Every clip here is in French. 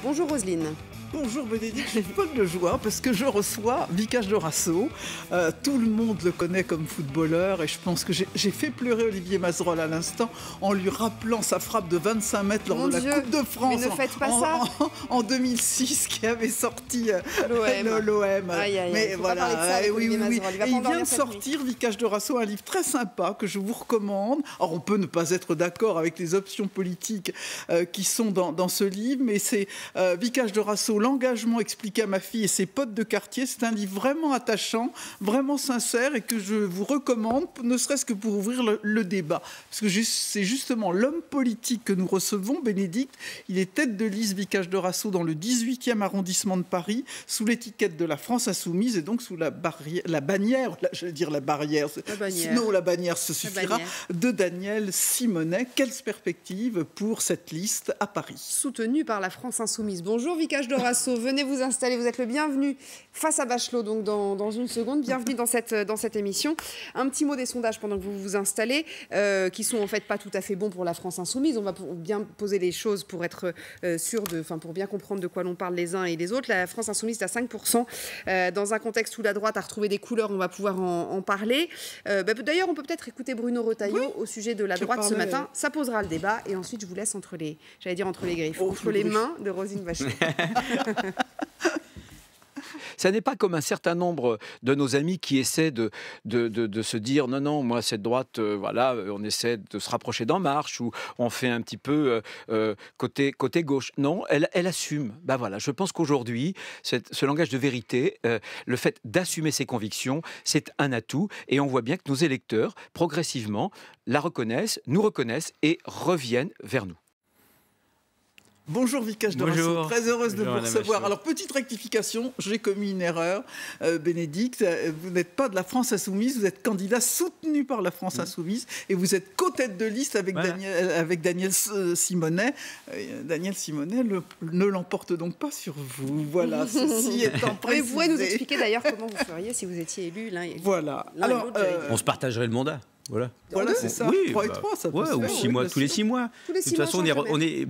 Bonjour Roselyne. Bonjour Bénédicte, je suis folle de joie parce que je reçois Vikash Dorasso. Tout le monde le connaît comme footballeur et je pense que j'ai fait pleurer Olivier Mazerolle à l'instant en lui rappelant sa frappe de 25 mètres lors de la Coupe de France mais ne faites pas ça. En 2006 qui avait sorti l'OM. Mais voilà, oui. Et il vient de sortir, Vikash Dorasso, un livre très sympa que je vous recommande. Alors on peut ne pas être d'accord avec les options politiques qui sont dans ce livre, mais c'est Vikash Dorasso, L'engagement expliqué à ma fille et ses potes de quartier. C'est un livre vraiment attachant, vraiment sincère et que je vous recommande, ne serait-ce que pour ouvrir le débat. Parce que c'est justement l'homme politique que nous recevons, Bénédicte. Il est tête de liste Vikash Dorasso dans le 18e arrondissement de Paris, sous l'étiquette de la France Insoumise et donc sous la bannière, sinon la bannière se suffira, de Daniel Simonet. Quelle perspective pour cette liste à Paris? Soutenue par la France Insoumise. Bonjour Vikash Dorasso. Venez vous installer, vous êtes le bienvenu face à Bachelot donc dans une seconde. Bienvenue dans cette émission. Un petit mot des sondages pendant que vous vous installez, qui sont en fait pas tout à fait bons pour la France Insoumise. On va bien poser les choses pour être pour bien comprendre de quoi l'on parle les uns et les autres. La France Insoumise est à 5%. Dans un contexte où la droite a retrouvé des couleurs, on va pouvoir en parler. D'ailleurs, on peut peut-être écouter Bruno Retailleau au sujet de la droite ce matin. Ça posera le débat et ensuite je vous laisse entre les griffes, entre les mains de Roselyne Bachelot. Ça n'est pas comme un certain nombre de nos amis qui essaient de se dire non, moi cette droite, on essaie de se rapprocher d'En Marche ou on fait un petit peu côté gauche. Non, elle assume. Je pense qu'aujourd'hui, ce langage de vérité, le fait d'assumer ses convictions, c'est un atout et on voit bien que nos électeurs, progressivement, la reconnaissent, nous reconnaissent et reviennent vers nous. Bonjour Vikash Dorasso, très heureuse de vous recevoir. Alors petite rectification, j'ai commis une erreur, Bénédicte, vous n'êtes pas de la France Insoumise, vous êtes candidat soutenu par la France Insoumise et vous êtes co-tête de liste avec Daniel Simonet. Daniel Simonet ne l'emporte donc pas sur vous, voilà, ceci étant précisé. Vous pourrez nous expliquer d'ailleurs comment vous feriez si vous étiez élu l'un et voilà. Alors, on se partagerait le mandat. Voilà, c'est ça. 3 et 3, ça peut se faire. Ou 6 mois, tous les 6 mois. De toute façon,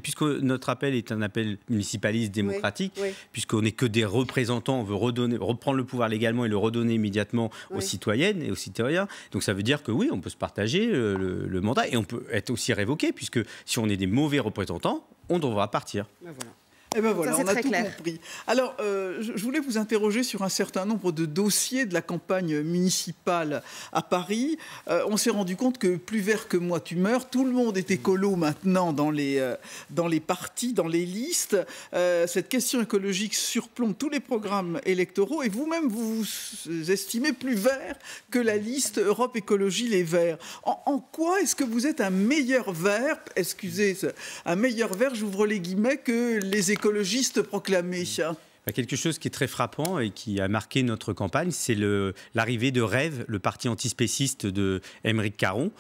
puisque notre appel est un appel municipaliste démocratique, puisqu'on n'est que des représentants, on veut reprendre le pouvoir légalement et le redonner immédiatement aux citoyennes et aux citoyens. Donc ça veut dire que oui, on peut se partager le mandat et on peut être aussi révoqué, puisque si on est des mauvais représentants, on devra partir. Voilà. Eh bien voilà, on a tout compris. Alors, je voulais vous interroger sur un certain nombre de dossiers de la campagne municipale à Paris. On s'est rendu compte que plus vert que moi tu meurs, tout le monde est écolo maintenant dans les partis, dans les listes. Cette question écologique surplombe tous les programmes électoraux et vous-même, vous estimez plus vert que la liste Europe Écologie Les Verts. En quoi est-ce que vous êtes un meilleur vert, un meilleur vert, j'ouvre les guillemets, que les écologistes proclamés? Quelque chose qui est très frappant et qui a marqué notre campagne, c'est l'arrivée de Rêve, le parti antispéciste de Aymeric Caron,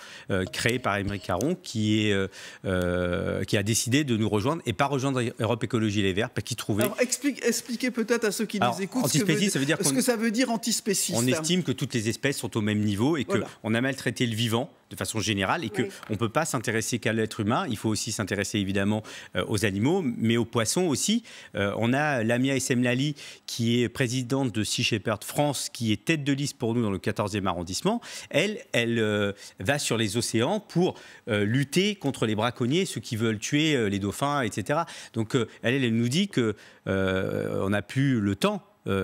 créé par Aymeric Caron, qui a décidé de nous rejoindre et pas rejoindre Europe Écologie Les Verts, parce qu'il trouvait... Alors expliquez peut-être à ceux qui nous écoutent ce que ça veut dire antispéciste. On estime que toutes les espèces sont au même niveau et qu'on a maltraité le vivant de façon générale et qu'on ne peut pas s'intéresser qu'à l'être humain. Il faut aussi s'intéresser évidemment aux animaux, mais aux poissons aussi. On a Lamia Essemlali, qui est présidente de Sea Shepherd France, qui est tête de liste pour nous dans le 14e arrondissement. Elle va sur les océans pour lutter contre les braconniers, ceux qui veulent tuer les dauphins, etc. Donc elle nous dit qu'on n'a plus le temps.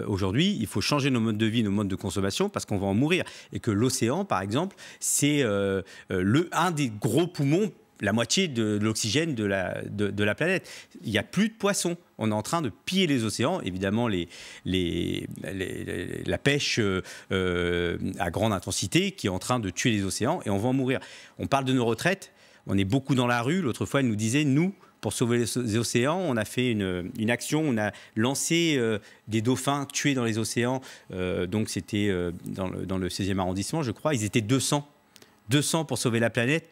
Aujourd'hui, il faut changer nos modes de vie, nos modes de consommation, parce qu'on va en mourir. Et que l'océan, par exemple, c'est un des gros poumons, la moitié de l'oxygène de la planète. Il n'y a plus de poissons. On est en train de piller les océans. Évidemment, la pêche à grande intensité qui est en train de tuer les océans et on va en mourir. On parle de nos retraites. On est beaucoup dans la rue. L'autre fois, elle nous disait, nous, pour sauver les océans, on a fait une action, on a lancé des dauphins tués dans les océans, donc c'était dans le 16e arrondissement, je crois. Ils étaient 200 pour sauver la planète.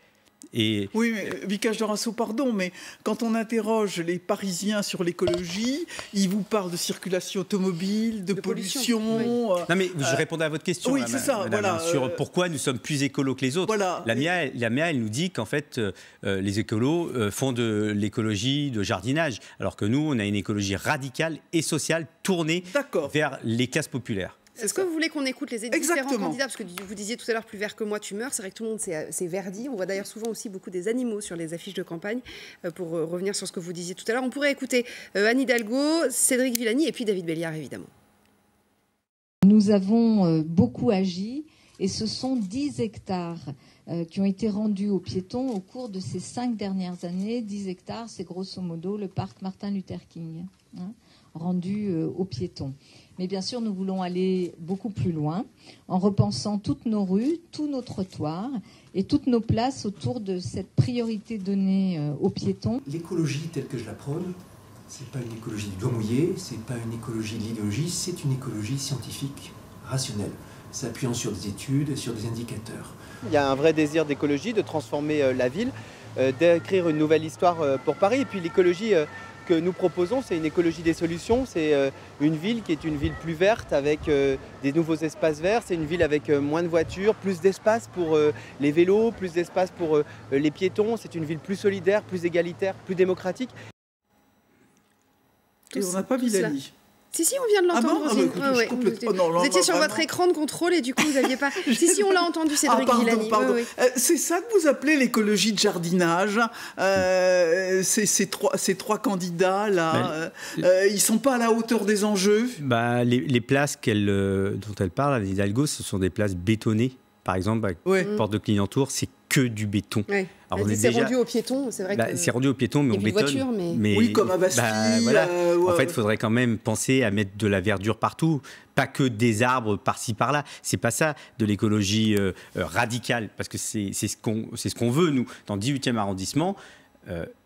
Et oui, mais Vikash Dorasso, pardon, mais quand on interroge les Parisiens sur l'écologie, ils vous parlent de circulation automobile, de pollution. Oui. Non, mais je répondais à votre question. Oui, c'est ça. Madame, voilà, sur pourquoi nous sommes plus écolos que les autres. Voilà. La MIA, elle nous dit qu'en fait, les écolos font de l'écologie de jardinage, alors que nous, on a une écologie radicale et sociale tournée vers les classes populaires. Est-ce que vous voulez qu'on écoute les différents candidats? Parce que vous disiez tout à l'heure, plus vert que moi, tu meurs. C'est vrai que tout le monde s'est verdi. On voit d'ailleurs souvent aussi beaucoup des animaux sur les affiches de campagne, pour revenir sur ce que vous disiez tout à l'heure. On pourrait écouter Anne Hidalgo, Cédric Villani et puis David Belliard, évidemment. Nous avons beaucoup agi et ce sont 10 hectares qui ont été rendus aux piétons au cours de ces 5 dernières années. 10 hectares, c'est grosso modo le parc Martin Luther King, rendu aux piétons. Mais bien sûr, nous voulons aller beaucoup plus loin en repensant toutes nos rues, tous nos trottoirs et toutes nos places autour de cette priorité donnée aux piétons. L'écologie telle que je la prône, c'est pas une écologie du doigt mouillé, c'est pas une écologie de l'idéologie, c'est une écologie scientifique, rationnelle, s'appuyant sur des études, sur des indicateurs. Il y a un vrai désir d'écologie, de transformer la ville, d'écrire une nouvelle histoire pour Paris. Et puis l'écologie que nous proposons, c'est une écologie des solutions. C'est une ville qui est une ville plus verte avec des nouveaux espaces verts. C'est une ville avec moins de voitures, plus d'espace pour les vélos, plus d'espace pour les piétons. C'est une ville plus solidaire, plus égalitaire, plus démocratique. Et on n'a pas Villani. Si, on vient de l'entendre aussi. Vous étiez sur votre écran de contrôle et du coup, vous n'aviez pas... si, on l'a entendu, Cédric Villani. Pardon. C'est ça que vous appelez l'écologie de jardinage. Ces trois candidats-là, ils ne sont pas à la hauteur des enjeux. Les places dont elle parle, Anne Hidalgo, ce sont des places bétonnées. Par exemple, Porte de Clignancourt, c'est que du béton. Ouais. C'est rendu aux piétons, c'est vrai que... C'est rendu aux piétons, mais on bétonne. Voitures, oui, comme à Bastille. En fait, il faudrait quand même penser à mettre de la verdure partout, pas que des arbres par-ci, par-là. C'est pas ça, de l'écologie radicale, parce que c'est ce qu'on veut, nous. Dans le 18e arrondissement,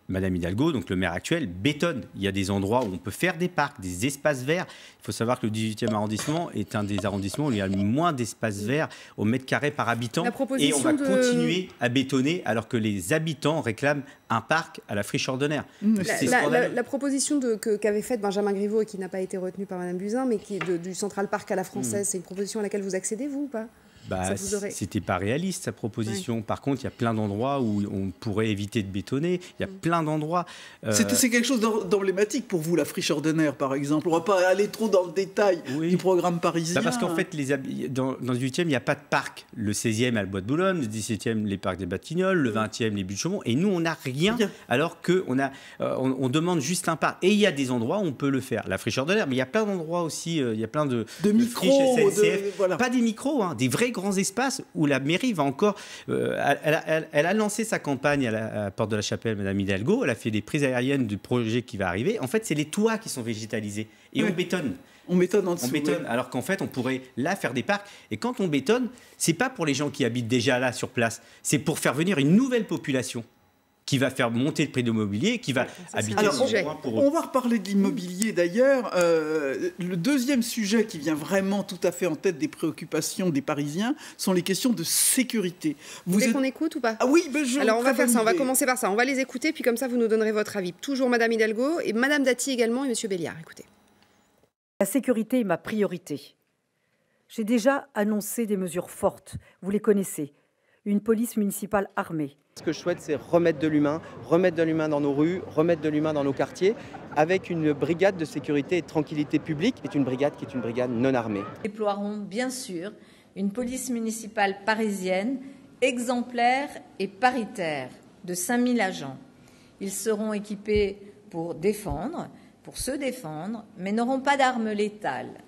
Madame Hidalgo, donc le maire actuel, bétonne. Il y a des endroits où on peut faire des parcs, des espaces verts. Il faut savoir que le 18e arrondissement est un des arrondissements où il y a le moins d'espaces verts au mètre carré par habitant. Et on va continuer à bétonner alors que les habitants réclament un parc à la friche ordinaire. La proposition qu'avait faite Benjamin Griveaux et qui n'a pas été retenue par Madame Buzyn, mais qui est du Central Park à la française, c'est une proposition à laquelle vous accédez, vous, ou pas? C'était pas réaliste, sa proposition. Ouais. Par contre, il y a plein d'endroits où on pourrait éviter de bétonner. Il y a plein d'endroits. C'est quelque chose d'emblématique pour vous, la friche ordinaire, par exemple. On ne va pas aller trop dans le détail du programme parisien. Parce qu'en fait, dans le 18e, il n'y a pas de parc. Le 16e a le Bois de Boulogne, le 17e, les parcs des Batignolles, le 20e, les Buttes-Chaumont. Et nous, on n'a rien, alors qu'on demande juste un parc. Et il y a des endroits où on peut le faire. La friche ordinaire, mais il y a plein d'endroits aussi. Il y a plein de micros. Pas des micros, des vrais grands espaces où la mairie va encore... elle a lancé sa campagne à la Porte de la Chapelle, Madame Hidalgo. Elle a fait des prises aériennes du projet qui va arriver. En fait, c'est les toits qui sont végétalisés. Et on bétonne. On bétonne en dessous. On bétonne, alors qu'en fait, on pourrait là faire des parcs. Et quand on bétonne, c'est pas pour les gens qui habitent déjà là sur place. C'est pour faire venir une nouvelle population qui va faire monter le prix de l'immobilier, qui va habiter. Alors, on va reparler de l'immobilier d'ailleurs. Le deuxième sujet qui vient vraiment tout à fait en tête des préoccupations des Parisiens sont les questions de sécurité. Vous voulez qu'on écoute ou pas? Oui, alors on va faire ça, on va commencer par ça. On va les écouter, puis comme ça vous nous donnerez votre avis. Toujours Madame Hidalgo et Madame Dati également et Monsieur Belliard. Écoutez. La sécurité est ma priorité. J'ai déjà annoncé des mesures fortes, vous les connaissez. Une police municipale armée. Ce que je souhaite, c'est remettre de l'humain dans nos rues, remettre de l'humain dans nos quartiers, avec une brigade de sécurité et de tranquillité publique, qui est une brigade non armée. Nous déploierons bien sûr une police municipale parisienne exemplaire et paritaire de 5000 agents. Ils seront équipés pour se défendre, mais n'auront pas d'armes létales.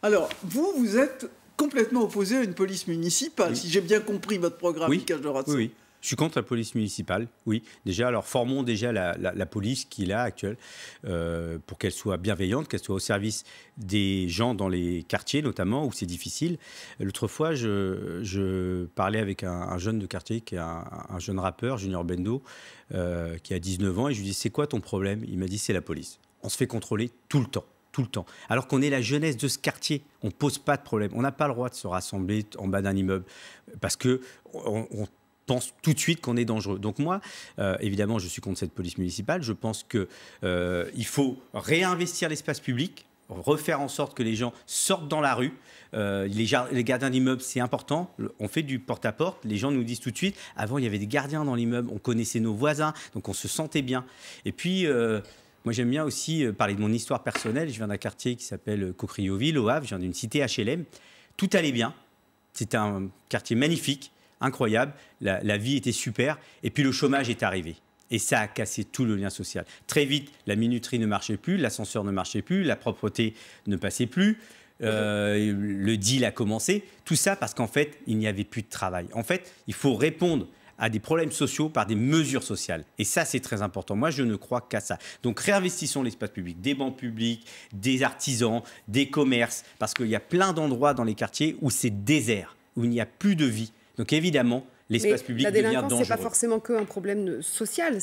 Alors, vous êtes complètement opposé à une police municipale, si j'ai bien compris votre programme, Vikash Dorasso. Oui. Je suis contre la police municipale, oui. Déjà, alors formons déjà la police qui est là, actuelle, pour qu'elle soit bienveillante, qu'elle soit au service des gens dans les quartiers, notamment, où c'est difficile. L'autre fois, je parlais avec un jeune de quartier, qui est un jeune rappeur, Junior Bendo, qui a 19 ans, et je lui dis, c'est quoi ton problème? Il m'a dit, c'est la police. On se fait contrôler tout le temps. Tout le temps. Alors qu'on est la jeunesse de ce quartier, on ne pose pas de problème. On n'a pas le droit de se rassembler en bas d'un immeuble parce que pense tout de suite qu'on est dangereux. Donc moi, évidemment, je suis contre cette police municipale. Je pense qu'il faut réinvestir l'espace public, refaire en sorte que les gens sortent dans la rue. Les gardiens d'immeubles, c'est important. On fait du porte-à-porte. Les gens nous disent tout de suite, avant, il y avait des gardiens dans l'immeuble. On connaissait nos voisins, donc on se sentait bien. Et puis, moi, j'aime bien aussi parler de mon histoire personnelle. Je viens d'un quartier qui s'appelle Cocrioville, au Havre. Je viens d'une cité HLM. Tout allait bien. C'était un quartier magnifique, incroyable. La vie était super. Et puis, le chômage est arrivé. Et ça a cassé tout le lien social. Très vite, la minuterie ne marchait plus, l'ascenseur ne marchait plus, la propreté ne passait plus, le deal a commencé. Tout ça parce qu'en fait, il n'y avait plus de travail. En fait, il faut répondre à des problèmes sociaux par des mesures sociales. Et ça, c'est très important. Moi, je ne crois qu'à ça. Donc, réinvestissons l'espace public, des banques publiques, des artisans, des commerces, parce qu'il y a plein d'endroits dans les quartiers où c'est désert, où il n'y a plus de vie. Donc, évidemment, l'espace public devient dangereux. La délinquance, c'est pas forcément qu'un problème social.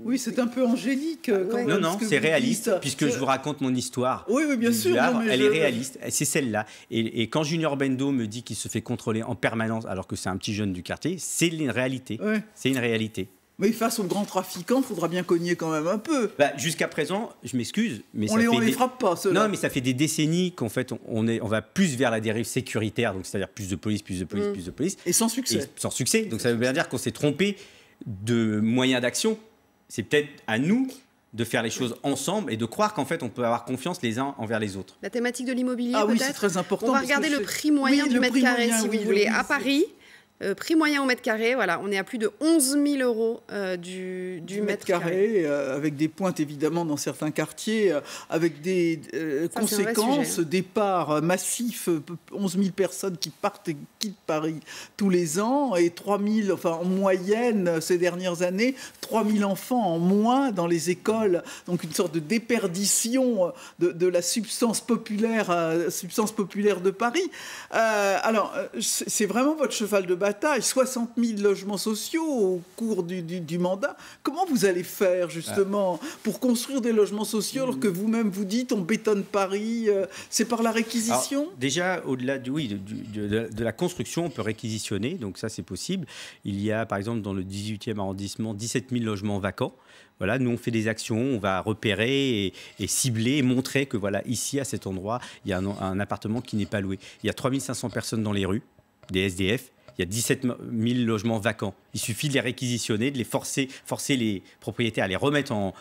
Oui, c'est un peu angélique. Non, c'est réaliste, puisque je vous raconte mon histoire. Oui, bien sûr. Elle est réaliste, c'est celle-là. Et quand Junior Bendo me dit qu'il se fait contrôler en permanence, alors que c'est un petit jeune du quartier, c'est une réalité. Ouais. C'est une réalité. Mais face aux grands trafiquants, il faudra bien cogner quand même un peu. Jusqu'à présent, je m'excuse, mais on les frappe pas, ceux-là. Non, mais ça fait des décennies qu'en fait, on va plus vers la dérive sécuritaire, donc c'est-à-dire plus de police, plus de police. Et sans succès. Sans succès. Donc ça veut bien dire qu'on s'est trompé de moyens d'action. C'est peut-être à nous de faire les choses ensemble et de croire qu'en fait, on peut avoir confiance les uns envers les autres. La thématique de l'immobilier, peut-être. Oui, c'est très important. On va regarder le prix moyen du mètre carré, si vous voulez. À Paris, prix moyen au mètre carré, voilà, on est à plus de 11 000 € du mètre carré. Avec des pointes évidemment dans certains quartiers, avec des conséquences, départ massif, 11 000 personnes qui partent et quittent Paris tous les ans, et 3 000, en moyenne ces dernières années, 3 000 enfants en moins dans les écoles, donc une sorte de déperdition de la substance populaire de Paris. Alors, c'est vraiment votre cheval de bataille. 60 000 logements sociaux au cours du mandat. Comment vous allez faire, justement, pour construire des logements sociaux alors que vous-même vous dites on bétonne Paris, c'est par la réquisition? Alors, déjà, au-delà de la construction, on peut réquisitionner, donc ça c'est possible. Il y a, par exemple, dans le 18e arrondissement, 17 000 logements vacants. Voilà, nous, on fait des actions, on va repérer et cibler et montrer que, voilà, ici, à cet endroit, il y a un appartement qui n'est pas loué. Il y a 3 500 personnes dans les rues, des SDF. Il y a 17 000 logements vacants. Il suffit de les réquisitionner, de les forcer les propriétaires à les remettre en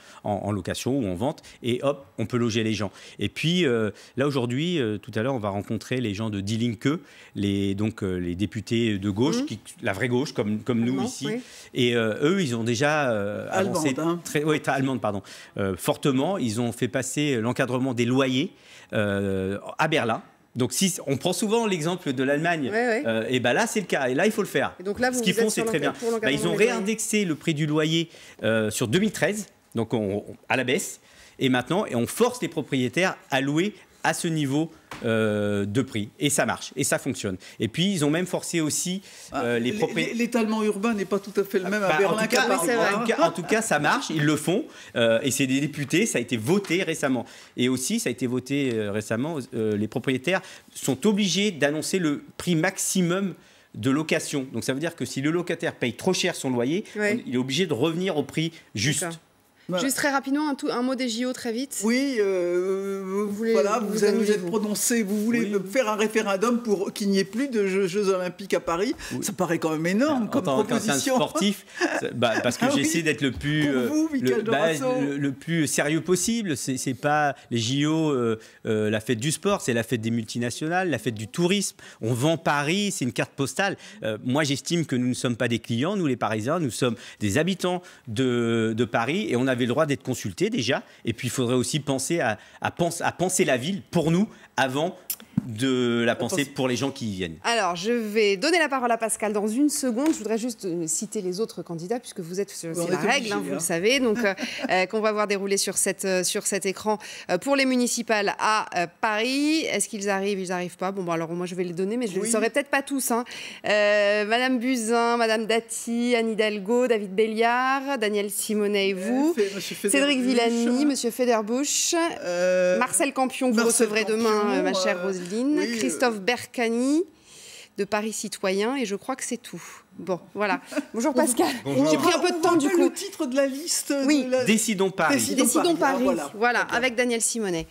location ou en vente, et hop, on peut loger les gens. Et puis, là, aujourd'hui, tout à l'heure, on va rencontrer les gens de Die Linke, les députés de gauche, la vraie gauche, comme nous ici. Oui. Et eux, ils ont déjà avancé fortement. Ils ont fait passer l'encadrement des loyers à Berlin. Donc, si on prend souvent l'exemple de l'Allemagne, et là, c'est le cas. Et là, il faut le faire. Et donc là, ce qu'ils font, c'est très bien. Ils ont réindexé le prix du loyer sur 2013, donc à la baisse. Et maintenant, on force les propriétaires à louer à ce niveau de prix. Et ça marche, et ça fonctionne. Et puis, ils ont même forcé aussi les propriétaires... L'étalement urbain n'est pas tout à fait le même à Berlin qu'à Paris. En tout cas, ça marche, ils le font. Et c'est des députés, ça a été voté récemment. Et aussi, ça a été voté récemment, les propriétaires sont obligés d'annoncer le prix maximum de location. Donc, ça veut dire que si le locataire paye trop cher son loyer, il est obligé de revenir au prix juste. Juste très rapidement, un mot des JO très vite. Oui, vous êtes prononcé, vous voulez faire un référendum pour qu'il n'y ait plus de Jeux Olympiques à Paris. Oui. Ça paraît quand même énorme comme proposition. Sportif, parce que j'essaie d'être le plus sérieux possible. C'est pas les JO, la fête du sport, c'est la fête des multinationales, la fête du tourisme. On vend Paris, c'est une carte postale. Moi, j'estime que nous ne sommes pas des clients, nous les Parisiens, nous sommes des habitants de Paris, et on avait le droit d'être consultés déjà, et puis il faudrait aussi penser à penser la ville pour nous avant de la penser pour les gens qui y viennent. Alors, je vais donner la parole à Pascal dans une seconde. Je voudrais juste citer les autres candidats, puisque vous êtes c'est la règle, vous le savez, donc qu'on va voir dérouler sur cet écran pour les municipales à Paris. Est-ce qu'ils arrivent? Ils n'arrivent pas. Bon, alors moi, je vais les donner, mais je ne les saurais peut-être pas tous. Madame Buzyn, Madame Dati, Anne Hidalgo, David Béliard, Daniel Simonet et vous, Cédric Villani, Monsieur Federbusch, Marcel Campion, que vous recevrez demain, ma chère Roselyne, Christophe Bercani de Paris Citoyen, et je crois que c'est tout. Bon, voilà. Bonjour Pascal. Bonjour. J'ai pris un peu de temps du coup. Le titre de la liste. Oui. Décidons Paris. Décidons Paris. Voilà, avec Daniel Simonet.